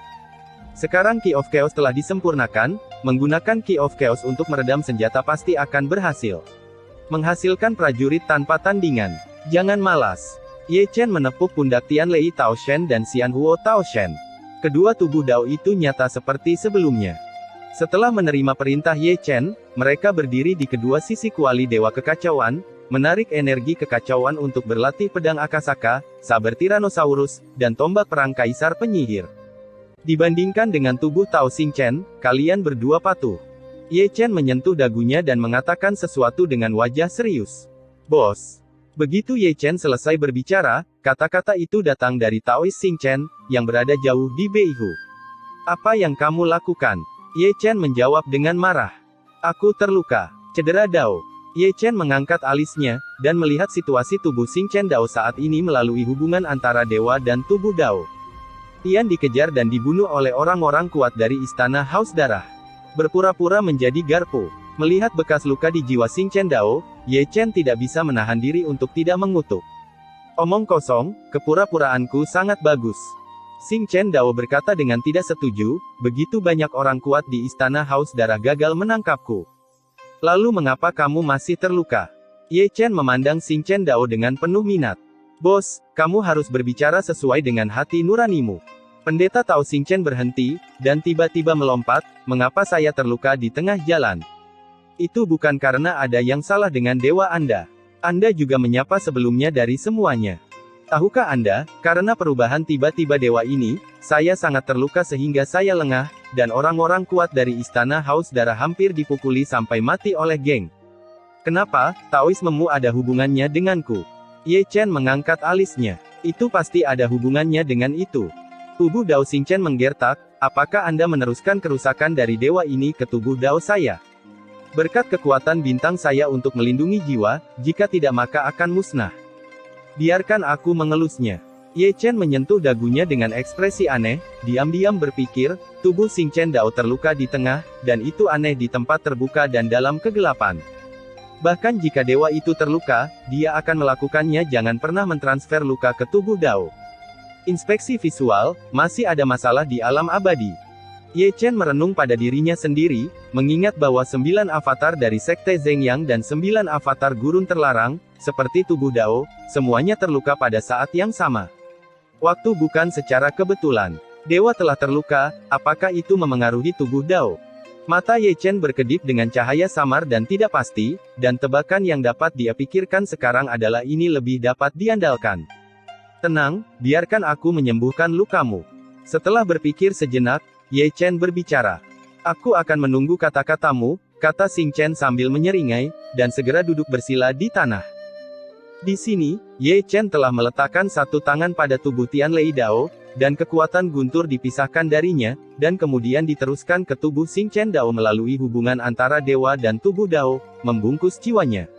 [SPEAKER 2] Sekarang Key of Chaos telah disempurnakan, menggunakan Key of Chaos untuk meredam senjata pasti akan berhasil. Menghasilkan prajurit tanpa tandingan. Jangan malas. Ye Chen menepuk pundak Tian Lei Taoshen dan Xian Huo Taoshen. Kedua tubuh Dao itu nyata seperti sebelumnya. Setelah menerima perintah Ye Chen, mereka berdiri di kedua sisi kuali Dewa Kekacauan, menarik energi kekacauan untuk berlatih pedang Akasaka, saber Tyrannosaurus, dan tombak perang Kaisar Penyihir. Dibandingkan dengan tubuh Tao Xingchen, kalian berdua patuh. Ye Chen menyentuh dagunya dan mengatakan sesuatu dengan wajah serius. Bos. Begitu Ye Chen selesai berbicara, kata-kata itu datang dari Taoist Xingchen, yang berada jauh di Beihu. Apa yang kamu lakukan? Ye Chen menjawab dengan marah. Aku terluka. Cedera Dao. Ye Chen mengangkat alisnya, dan melihat situasi tubuh Xing Chen Dao saat ini melalui hubungan antara dewa dan tubuh Dao. Tian dikejar dan dibunuh oleh orang-orang kuat dari Istana Haus Darah. Berpura-pura menjadi garpu. Melihat bekas luka di jiwa Xing Chen Dao, Ye Chen tidak bisa menahan diri untuk tidak mengutuk. Omong kosong, kepura-puraanku sangat bagus. Xing Chen Dao berkata dengan tidak setuju, begitu banyak orang kuat di Istana Haus Darah gagal menangkapku. Lalu mengapa kamu masih terluka? Ye Chen memandang Xing Chen Dao dengan penuh minat. Bos, kamu harus berbicara sesuai dengan hati nuranimu. Pendeta Tao Xing Chen berhenti, dan tiba-tiba melompat, mengapa saya terluka di tengah jalan? Itu bukan karena ada yang salah dengan dewa Anda. Anda juga menyapa sebelumnya dari semuanya. Tahukah Anda, karena perubahan tiba-tiba dewa ini, saya sangat terluka sehingga saya lengah, dan orang-orang kuat dari Istana Haus Darah hampir dipukuli sampai mati oleh geng. Kenapa, Taoismemu ada hubungannya denganku? Ye Chen mengangkat alisnya. Itu pasti ada hubungannya dengan itu. Tubuh Dao Xing Chen menggertak, apakah Anda meneruskan kerusakan dari dewa ini ke tubuh Dao saya? Berkat kekuatan bintang saya untuk melindungi jiwa, jika tidak maka akan musnah. Biarkan aku mengelusnya. Ye Chen menyentuh dagunya dengan ekspresi aneh, diam-diam berpikir, tubuh Xing Chen Dao terluka di tengah, dan itu aneh di tempat terbuka dan dalam kegelapan. Bahkan jika dewa itu terluka, dia akan melakukannya jangan pernah mentransfer luka ke tubuh Dao. Inspeksi visual, masih ada masalah di alam abadi. Ye Chen merenung pada dirinya sendiri, mengingat bahwa 9 avatar dari Sekte Zhengyang dan 9 avatar gurun terlarang, seperti tubuh Dao, semuanya terluka pada saat yang sama. Waktu bukan secara kebetulan. Dewa telah terluka, apakah itu memengaruhi tubuh Dao? Mata Ye Chen berkedip dengan cahaya samar dan tidak pasti, dan tebakan yang dapat dia pikirkan sekarang adalah ini lebih dapat diandalkan. Tenang, biarkan aku menyembuhkan lukamu. Setelah berpikir sejenak, Ye Chen berbicara. Aku akan menunggu kata-katamu, kata Xing Chen sambil menyeringai, dan segera duduk bersila di tanah. Di sini, Ye Chen telah meletakkan satu tangan pada tubuh Tian Lei Dao, dan kekuatan guntur dipisahkan darinya, dan kemudian diteruskan ke tubuh Xing Chen Dao melalui hubungan antara dewa dan tubuh Dao, membungkus jiwanya.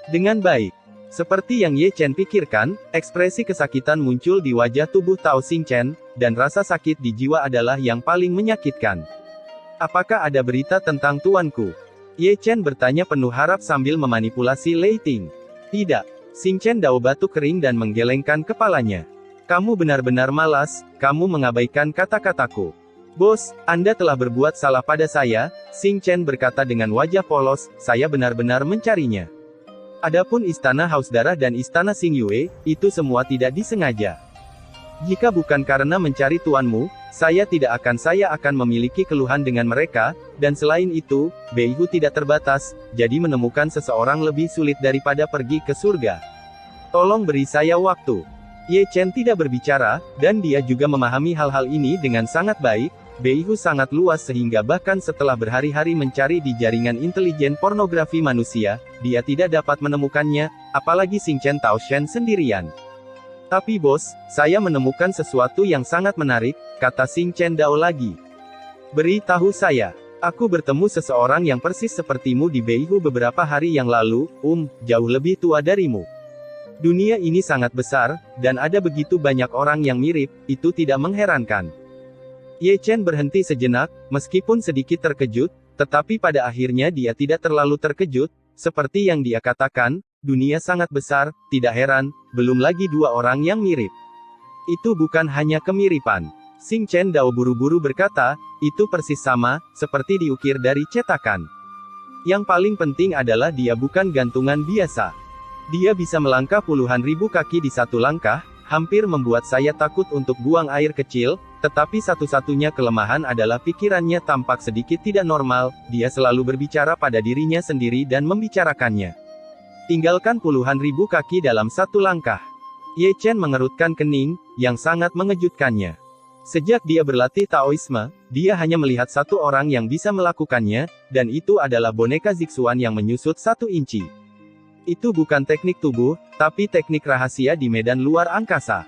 [SPEAKER 2] Dengan baik. Seperti yang Ye Chen pikirkan, ekspresi kesakitan muncul di wajah tubuh Tao Xing Chen, dan rasa sakit di jiwa adalah yang paling menyakitkan. Apakah ada berita tentang tuanku? Ye Chen bertanya penuh harap sambil memanipulasi Lei Ting. Tidak. Xing Chen Dao batuk kering dan menggelengkan kepalanya. Kamu benar-benar malas, kamu mengabaikan kata-kataku. Bos, Anda telah berbuat salah pada saya, Xing Chen berkata dengan wajah polos, saya benar-benar mencarinya. Adapun Istana Haus Darah dan Istana Xing Yue, itu semua tidak disengaja. Jika bukan karena mencari tuanmu, saya akan memiliki keluhan dengan mereka, dan selain itu, Beihu tidak terbatas, jadi menemukan seseorang lebih sulit daripada pergi ke surga. Tolong beri saya waktu. Ye Chen tidak berbicara, dan dia juga memahami hal-hal ini dengan sangat baik. Beihu sangat luas sehingga bahkan setelah berhari-hari mencari di jaringan intelijen pornografi manusia, dia tidak dapat menemukannya, apalagi Xing Chen Taoshen sendirian. Tapi bos, saya menemukan sesuatu yang sangat menarik, kata Xing Chen Dao lagi. Beri tahu saya. Aku bertemu seseorang yang persis sepertimu di Beihu beberapa hari yang lalu, jauh lebih tua darimu. Dunia ini sangat besar, dan ada begitu banyak orang yang mirip, itu tidak mengherankan. Ye Chen berhenti sejenak, meskipun sedikit terkejut, tetapi pada akhirnya dia tidak terlalu terkejut, seperti yang dia katakan, dunia sangat besar, tidak heran, belum lagi 2 orang yang mirip. Itu bukan hanya kemiripan. Xing Chen Dao buru-buru berkata, itu persis sama, seperti diukir dari cetakan. Yang paling penting adalah dia bukan gantungan biasa. Dia bisa melangkah puluhan ribu kaki di satu langkah, hampir membuat saya takut untuk buang air kecil, tetapi satu-satunya kelemahan adalah pikirannya tampak sedikit tidak normal, dia selalu berbicara pada dirinya sendiri dan membicarakannya. Tinggalkan puluhan ribu kaki dalam satu langkah. Ye Chen mengerutkan kening, yang sangat mengejutkannya. Sejak dia berlatih Taoisme, dia hanya melihat satu orang yang bisa melakukannya, dan itu adalah boneka Zixuan yang menyusut 1 inci. Itu bukan teknik tubuh, tapi teknik rahasia di medan luar angkasa.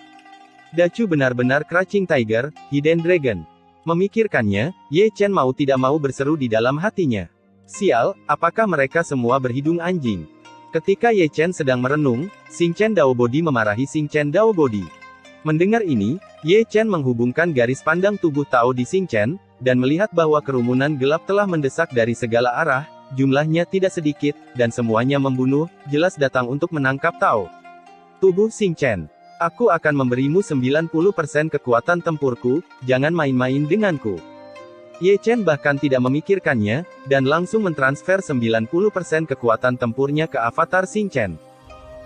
[SPEAKER 2] Dacu benar-benar Crouching Tiger, Hidden Dragon. Memikirkannya, Ye Chen mau tidak mau berseru di dalam hatinya. Sial, apakah mereka semua berhidung anjing? Ketika Ye Chen sedang merenung, Xing Chen Daobodi memarahi Xing Chen Daobodi. Mendengar ini, Ye Chen menghubungkan garis pandang tubuh Tao di Xing Chen, dan melihat bahwa kerumunan gelap telah mendesak dari segala arah, jumlahnya tidak sedikit, dan semuanya membunuh, jelas datang untuk menangkap Tao. Tubuh Xing Chen. Aku akan memberimu 90% kekuatan tempurku, jangan main-main denganku. Ye Chen bahkan tidak memikirkannya, dan langsung mentransfer 90% kekuatan tempurnya ke avatar Xing Chen.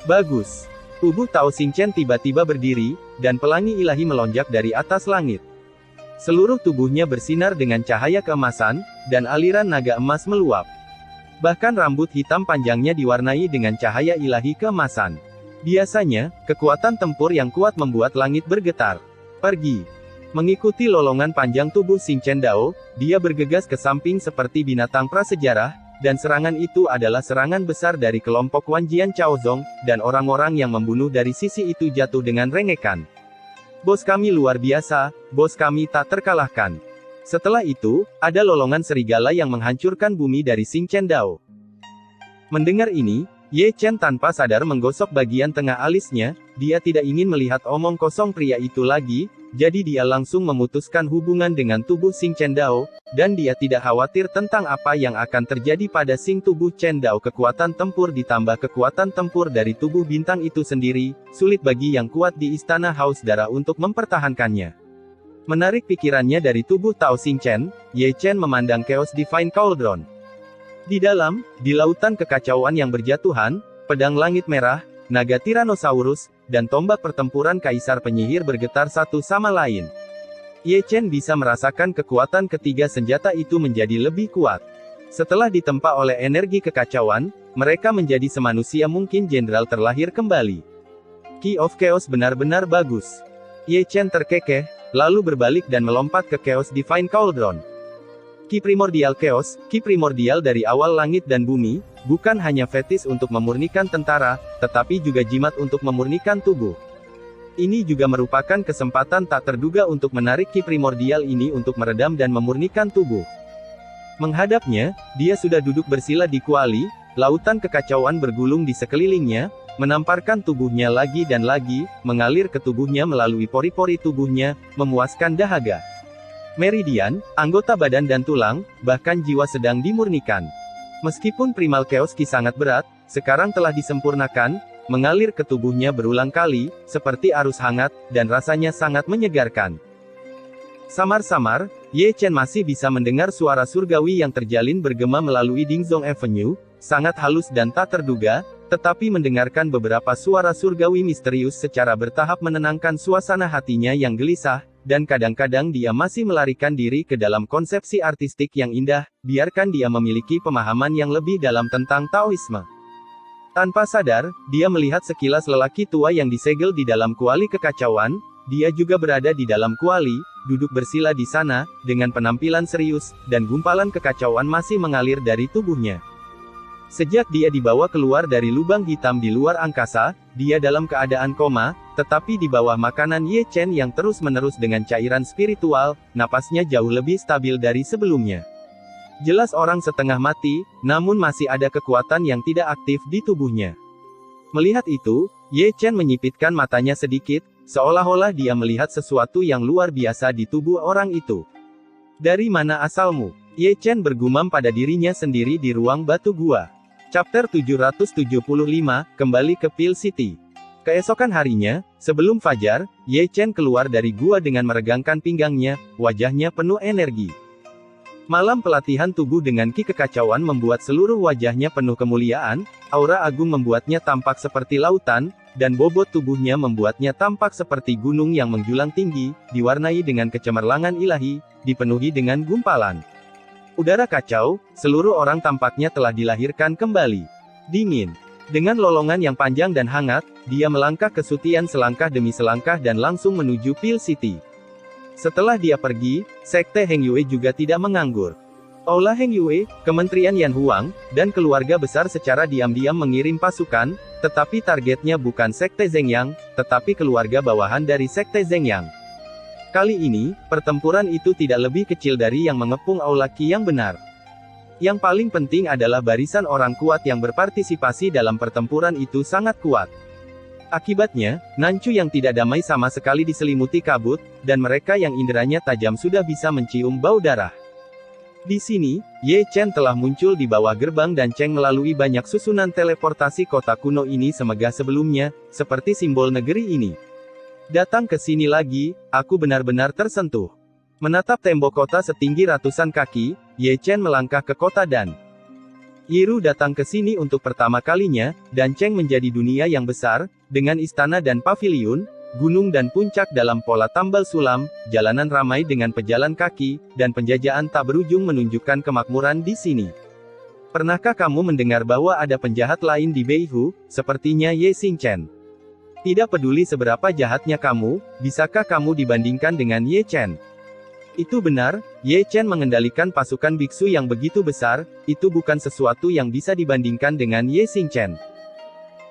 [SPEAKER 2] Bagus. Tubuh Tao Xing Chen tiba-tiba berdiri, dan pelangi ilahi melonjak dari atas langit. Seluruh tubuhnya bersinar dengan cahaya keemasan, dan aliran naga emas meluap. Bahkan rambut hitam panjangnya diwarnai dengan cahaya ilahi keemasan. Biasanya, kekuatan tempur yang kuat membuat langit bergetar. Pergi. Mengikuti lolongan panjang tubuh Xing Chen Dao, dia bergegas ke samping seperti binatang prasejarah, dan serangan itu adalah serangan besar dari kelompok Wanjian Chaozong, dan orang-orang yang membunuh dari sisi itu jatuh dengan rengekan. Bos kami luar biasa, bos kami tak terkalahkan. Setelah itu, ada lolongan serigala yang menghancurkan bumi dari Xing Chen Dao. Mendengar ini, Ye Chen tanpa sadar menggosok bagian tengah alisnya, dia tidak ingin melihat omong kosong pria itu lagi, jadi dia langsung memutuskan hubungan dengan tubuh Xing Chen Dao, dan dia tidak khawatir tentang apa yang akan terjadi pada Xing tubuh Chen Dao. Kekuatan tempur ditambah kekuatan tempur dari tubuh bintang itu sendiri, sulit bagi yang kuat di Istana Haus Darah untuk mempertahankannya. Menarik pikirannya dari tubuh Tao Xing Chen, Ye Chen memandang Chaos Divine Cauldron. Di dalam, di lautan kekacauan yang berjatuhan, pedang langit merah, naga Tyrannosaurus, dan tombak pertempuran kaisar penyihir bergetar satu sama lain. Ye Chen bisa merasakan kekuatan ketiga senjata itu menjadi lebih kuat. Setelah ditempa oleh energi kekacauan, mereka menjadi semanusia mungkin jenderal terlahir kembali. Key of Chaos benar-benar bagus. Ye Chen terkekeh, lalu berbalik dan melompat ke Chaos Divine Cauldron. Ki primordial Chaos, ki primordial dari awal langit dan bumi, bukan hanya fetis untuk memurnikan tentara, tetapi juga jimat untuk memurnikan tubuh. Ini juga merupakan kesempatan tak terduga untuk menarik ki primordial ini untuk meredam dan memurnikan tubuh. Menghadapnya, dia sudah duduk bersila di kuali, lautan kekacauan bergulung di sekelilingnya, menamparkan tubuhnya lagi dan lagi, mengalir ke tubuhnya melalui pori-pori tubuhnya, memuaskan dahaga. Meridian, anggota badan dan tulang, bahkan jiwa sedang dimurnikan. Meskipun Primal Chaos Ki sangat berat, sekarang telah disempurnakan, mengalir ke tubuhnya berulang kali, seperti arus hangat, dan rasanya sangat menyegarkan. Samar-samar, Ye Chen masih bisa mendengar suara surgawi yang terjalin bergema melalui Dingzong Avenue, sangat halus dan tak terduga, tetapi mendengarkan beberapa suara surgawi misterius secara bertahap menenangkan suasana hatinya yang gelisah, dan kadang-kadang dia masih melarikan diri ke dalam konsepsi artistik yang indah, biarkan dia memiliki pemahaman yang lebih dalam tentang Taoisme. Tanpa sadar, dia melihat sekilas lelaki tua yang disegel di dalam kuali kekacauan, dia juga berada di dalam kuali, duduk bersila di sana, dengan penampilan serius, dan gumpalan kekacauan masih mengalir dari tubuhnya. Sejak dia dibawa keluar dari lubang hitam di luar angkasa, dia dalam keadaan koma, tetapi di bawah makanan Ye Chen yang terus-menerus dengan cairan spiritual, napasnya jauh lebih stabil dari sebelumnya. Jelas orang setengah mati, namun masih ada kekuatan yang tidak aktif di tubuhnya. Melihat itu, Ye Chen menyipitkan matanya sedikit, seolah-olah dia melihat sesuatu yang luar biasa di tubuh orang itu. Dari mana asalmu? Ye Chen bergumam pada dirinya sendiri di ruang batu gua. Chapter 775, kembali ke Pil City. Keesokan harinya, sebelum fajar, Ye Chen keluar dari gua dengan meregangkan pinggangnya, wajahnya penuh energi. Malam pelatihan tubuh dengan ki kekacauan membuat seluruh wajahnya penuh kemuliaan, aura agung membuatnya tampak seperti lautan, dan bobot tubuhnya membuatnya tampak seperti gunung yang menjulang tinggi, diwarnai dengan kecemerlangan ilahi, dipenuhi dengan gumpalan udara kacau, seluruh orang tampaknya telah dilahirkan kembali. Dingin. Dengan lolongan yang panjang dan hangat, dia melangkah kesutian selangkah demi selangkah dan langsung menuju Pil City. Setelah dia pergi, Sekte Heng Yue juga tidak menganggur. Aula Heng Yue, Kementerian Yan Huang, dan keluarga besar secara diam-diam mengirim pasukan, tetapi targetnya bukan Sekte Zhengyang, tetapi keluarga bawahan dari Sekte Zhengyang. Kali ini, pertempuran itu tidak lebih kecil dari yang mengepung aula Qi yang benar. Yang paling penting adalah barisan orang kuat yang berpartisipasi dalam pertempuran itu sangat kuat. Akibatnya, Nanchu yang tidak damai sama sekali diselimuti kabut, dan mereka yang inderanya tajam sudah bisa mencium bau darah. Di sini, Ye Chen telah muncul di bawah gerbang dan Cheng melalui banyak susunan teleportasi kota kuno ini semegah sebelumnya, seperti simbol negeri ini. Datang ke sini lagi, aku benar-benar tersentuh. Menatap tembok kota setinggi ratusan kaki, Ye Chen melangkah ke kota dan Yiru datang ke sini untuk pertama kalinya, dan Cheng menjadi dunia yang besar, dengan istana dan paviliun, gunung dan puncak dalam pola tambal sulam, jalanan ramai dengan pejalan kaki, dan penjajahan tak berujung menunjukkan kemakmuran di sini. Pernahkah kamu mendengar bahwa ada penjahat lain di Beihu, sepertinya Ye Xingchen? Tidak peduli seberapa jahatnya kamu, bisakah kamu dibandingkan dengan Ye Chen? Itu benar, Ye Chen mengendalikan pasukan biksu yang begitu besar, itu bukan sesuatu yang bisa dibandingkan dengan Ye Xingchen.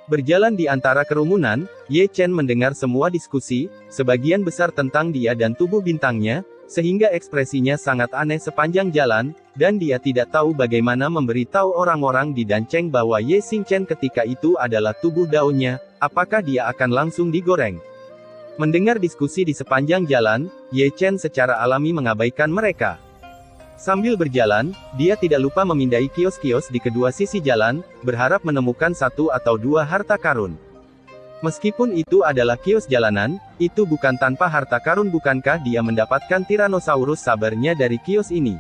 [SPEAKER 2] Berjalan di antara kerumunan, Ye Chen mendengar semua diskusi, sebagian besar tentang dia dan tubuh bintangnya, sehingga ekspresinya sangat aneh sepanjang jalan, dan dia tidak tahu bagaimana memberitahu orang-orang di Dancheng bahwa Ye Xingchen ketika itu adalah tubuh daunnya, apakah dia akan langsung digoreng. Mendengar diskusi di sepanjang jalan, Ye Chen secara alami mengabaikan mereka. Sambil berjalan, dia tidak lupa memindai kios-kios di kedua sisi jalan, berharap menemukan satu atau dua harta karun. Meskipun itu adalah kios jalanan, itu bukan tanpa harta karun. Bukankah dia mendapatkan Tyrannosaurus sabernya dari kios ini?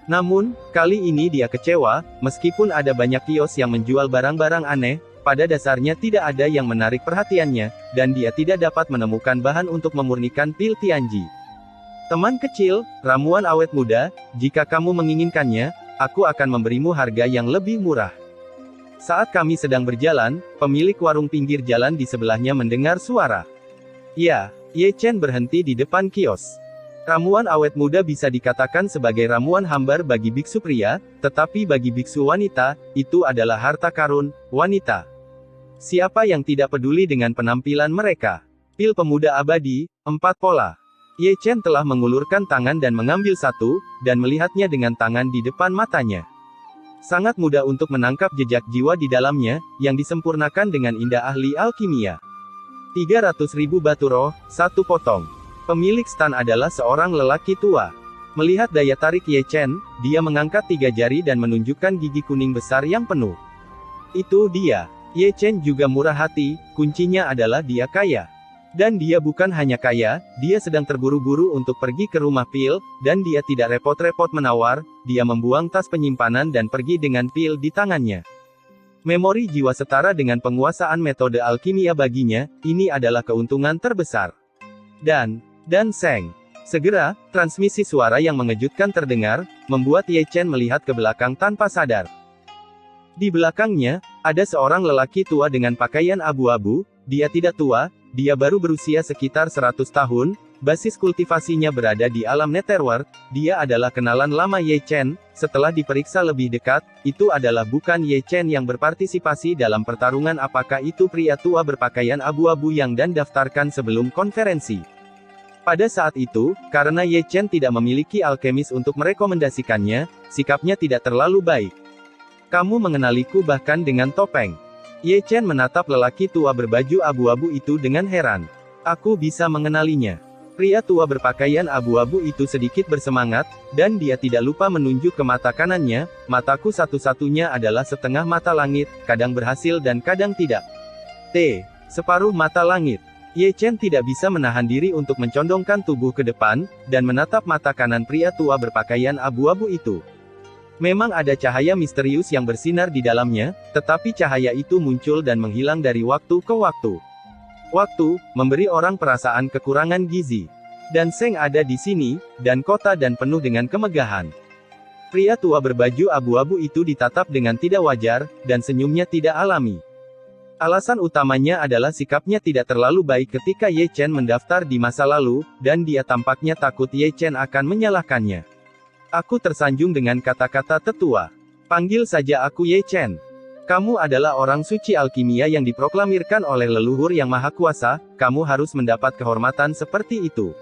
[SPEAKER 2] Namun, kali ini dia kecewa, meskipun ada banyak kios yang menjual barang-barang aneh, pada dasarnya tidak ada yang menarik perhatiannya, dan dia tidak dapat menemukan bahan untuk memurnikan pil Tianji. Teman kecil, ramuan awet muda, jika kamu menginginkannya, aku akan memberimu harga yang lebih murah. Saat kami sedang berjalan, pemilik warung pinggir jalan di sebelahnya mendengar suara. Ya, Ye Chen berhenti di depan kios. Ramuan awet muda bisa dikatakan sebagai ramuan hambar bagi biksu pria, tetapi bagi biksu wanita, itu adalah harta karun, wanita. Siapa yang tidak peduli dengan penampilan mereka? Pil pemuda abadi, 4 pola. Ye Chen telah mengulurkan tangan dan mengambil satu, dan melihatnya dengan tangan di depan matanya. Sangat mudah untuk menangkap jejak jiwa di dalamnya, yang disempurnakan dengan indah ahli alkimia. 300.000 batu roh, 1 potong. Pemilik stan adalah seorang lelaki tua. Melihat daya tarik Ye Chen, dia mengangkat 3 jari dan menunjukkan gigi kuning besar yang penuh. Itu dia. Ye Chen juga murah hati, kuncinya adalah dia kaya. Dan dia bukan hanya kaya, dia sedang terburu-buru untuk pergi ke rumah pil, dan dia tidak repot-repot menawar, dia membuang tas penyimpanan dan pergi dengan pil di tangannya. Memori jiwa setara dengan penguasaan metode alkimia baginya, ini adalah keuntungan terbesar. Dan Seng. Segera, transmisi suara yang mengejutkan terdengar, membuat Ye Chen melihat ke belakang tanpa sadar. Di belakangnya, ada seorang lelaki tua dengan pakaian abu-abu, dia tidak tua, dia baru berusia sekitar 100 tahun, basis kultivasinya berada di alam Netherworld, dia adalah kenalan lama Ye Chen, setelah diperiksa lebih dekat, itu adalah bukan Ye Chen yang berpartisipasi dalam pertarungan. Apakah itu pria tua berpakaian abu-abu yang dan daftarkan sebelum konferensi? Pada saat itu, karena Ye Chen tidak memiliki alkemis untuk merekomendasikannya, sikapnya tidak terlalu baik. Kamu mengenaliku bahkan dengan topeng. Ye Chen menatap lelaki tua berbaju abu-abu itu dengan heran. Aku bisa mengenalinya. Pria tua berpakaian abu-abu itu sedikit bersemangat, dan dia tidak lupa menunjuk ke mata kanannya. Mataku satu-satunya adalah setengah mata langit, kadang berhasil dan kadang tidak. Separuh mata langit. Ye Chen tidak bisa menahan diri untuk mencondongkan tubuh ke depan, dan menatap mata kanan pria tua berpakaian abu-abu itu. Memang ada cahaya misterius yang bersinar di dalamnya, tetapi cahaya itu muncul dan menghilang dari waktu ke waktu. Waktu, memberi orang perasaan kekurangan gizi. Dan Seng ada di sini, dan kota dan penuh dengan kemegahan. Pria tua berbaju abu-abu itu ditatap dengan tidak wajar, dan senyumnya tidak alami. Alasan utamanya adalah sikapnya tidak terlalu baik ketika Ye Chen mendaftar di masa lalu, dan dia tampaknya takut Ye Chen akan menyalahkannya. Aku tersanjung dengan kata-kata tetua. Panggil saja aku Ye Chen. Kamu adalah orang suci alkimia yang diproklamirkan oleh leluhur yang maha kuasa, kamu harus mendapat kehormatan seperti itu.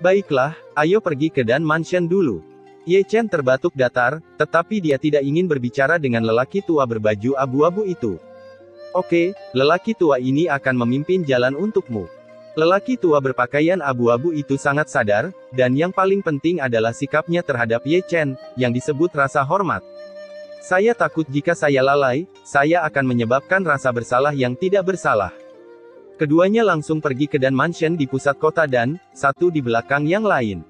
[SPEAKER 2] Baiklah, ayo pergi ke Dan Mansion dulu. Ye Chen terbatuk datar, tetapi dia tidak ingin berbicara dengan lelaki tua berbaju abu-abu itu. Oke, lelaki tua ini akan memimpin jalan untukmu. Lelaki tua berpakaian abu-abu itu sangat sadar, dan yang paling penting adalah sikapnya terhadap Ye Chen, yang disebut rasa hormat. Saya takut jika saya lalai, saya akan menyebabkan rasa bersalah yang tidak bersalah. Keduanya langsung pergi ke Dan Mansion di pusat kota dan, satu di belakang yang lain.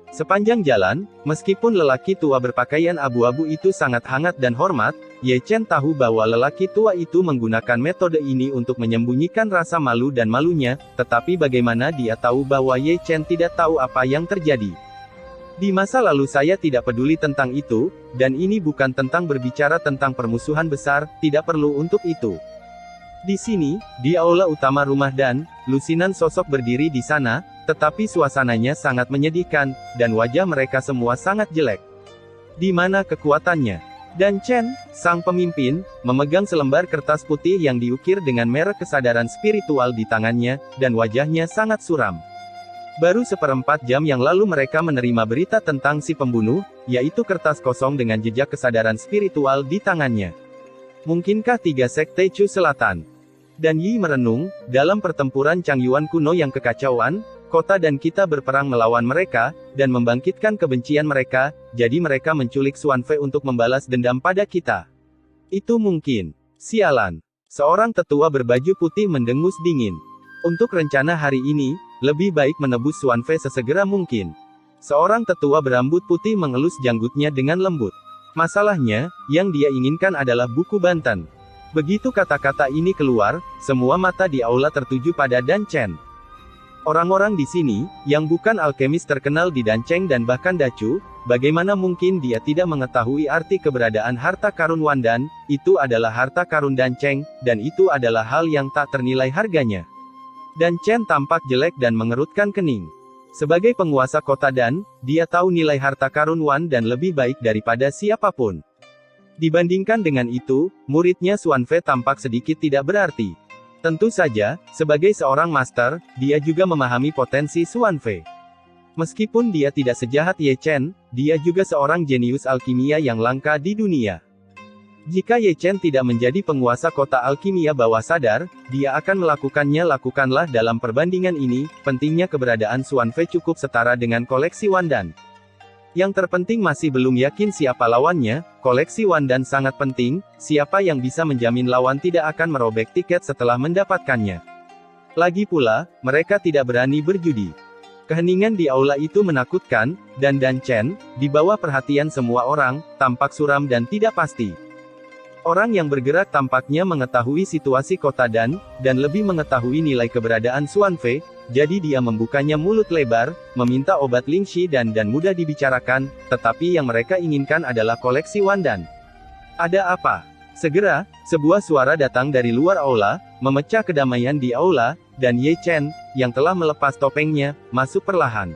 [SPEAKER 2] Sepanjang jalan, meskipun lelaki tua berpakaian abu-abu itu sangat hangat dan hormat, Ye Chen tahu bahwa lelaki tua itu menggunakan metode ini untuk menyembunyikan rasa malu dan malunya, tetapi bagaimana dia tahu bahwa Ye Chen tidak tahu apa yang terjadi? Di masa lalu saya tidak peduli tentang itu, dan ini bukan tentang berbicara tentang permusuhan besar, tidak perlu untuk itu. Di sini, di aula utama rumah Dan, lusinan sosok berdiri di sana, tetapi suasananya sangat menyedihkan, dan wajah mereka semua sangat jelek. Di mana kekuatannya? Dan Chen, sang pemimpin, memegang selembar kertas putih yang diukir dengan merek kesadaran spiritual di tangannya, dan wajahnya sangat suram. Baru seperempat jam yang lalu mereka menerima berita tentang si pembunuh, yaitu kertas kosong dengan jejak kesadaran spiritual di tangannya. Mungkinkah 3 sekte Chu Selatan? Dan Yi merenung, dalam pertempuran Changyuan kuno yang kekacauan, kota dan kita berperang melawan mereka, dan membangkitkan kebencian mereka, jadi mereka menculik Xuan Fei untuk membalas dendam pada kita. Itu mungkin. Sialan. Seorang tetua berbaju putih mendengus dingin. Untuk rencana hari ini, lebih baik menebus Xuan Fei sesegera mungkin. Seorang tetua berambut putih mengelus janggutnya dengan lembut. Masalahnya, yang dia inginkan adalah buku Banten. Begitu kata-kata ini keluar, semua mata di aula tertuju pada Dan Chen. Orang-orang di sini, yang bukan alkemis terkenal di Dancheng dan bahkan Dacu, bagaimana mungkin dia tidak mengetahui arti keberadaan harta karun Wandan, itu adalah harta karun Dancheng, dan itu adalah hal yang tak ternilai harganya. Dan Chen tampak jelek dan mengerutkan kening. Sebagai penguasa kota Dan, dia tahu nilai harta karun Wan dan lebih baik daripada siapapun. Dibandingkan dengan itu, muridnya Xuan Fei tampak sedikit tidak berarti. Tentu saja, sebagai seorang master, dia juga memahami potensi Xuan Fei. Meskipun dia tidak sejahat Ye Chen, dia juga seorang jenius alkimia yang langka di dunia. Jika Ye Chen tidak menjadi penguasa kota alkimia bawah sadar, dia akan melakukannya. Lakukanlah dalam perbandingan ini, pentingnya keberadaan Xuan Fei cukup setara dengan koleksi Wandan. Yang terpenting masih belum yakin siapa lawannya, koleksi Wandan sangat penting, siapa yang bisa menjamin lawan tidak akan merobek tiket setelah mendapatkannya. Lagi pula, mereka tidak berani berjudi. Keheningan di aula itu menakutkan, dan Dan Chen, di bawah perhatian semua orang, tampak suram dan tidak pasti. Orang yang bergerak tampaknya mengetahui situasi kota dan lebih mengetahui nilai keberadaan Xuan Fei, jadi dia membukanya mulut lebar, meminta obat Lingxi dan mudah dibicarakan, tetapi yang mereka inginkan adalah koleksi Wandan. Ada apa? Segera, sebuah suara datang dari luar aula, memecah kedamaian di aula, dan Ye Chen, yang telah melepas topengnya, masuk perlahan.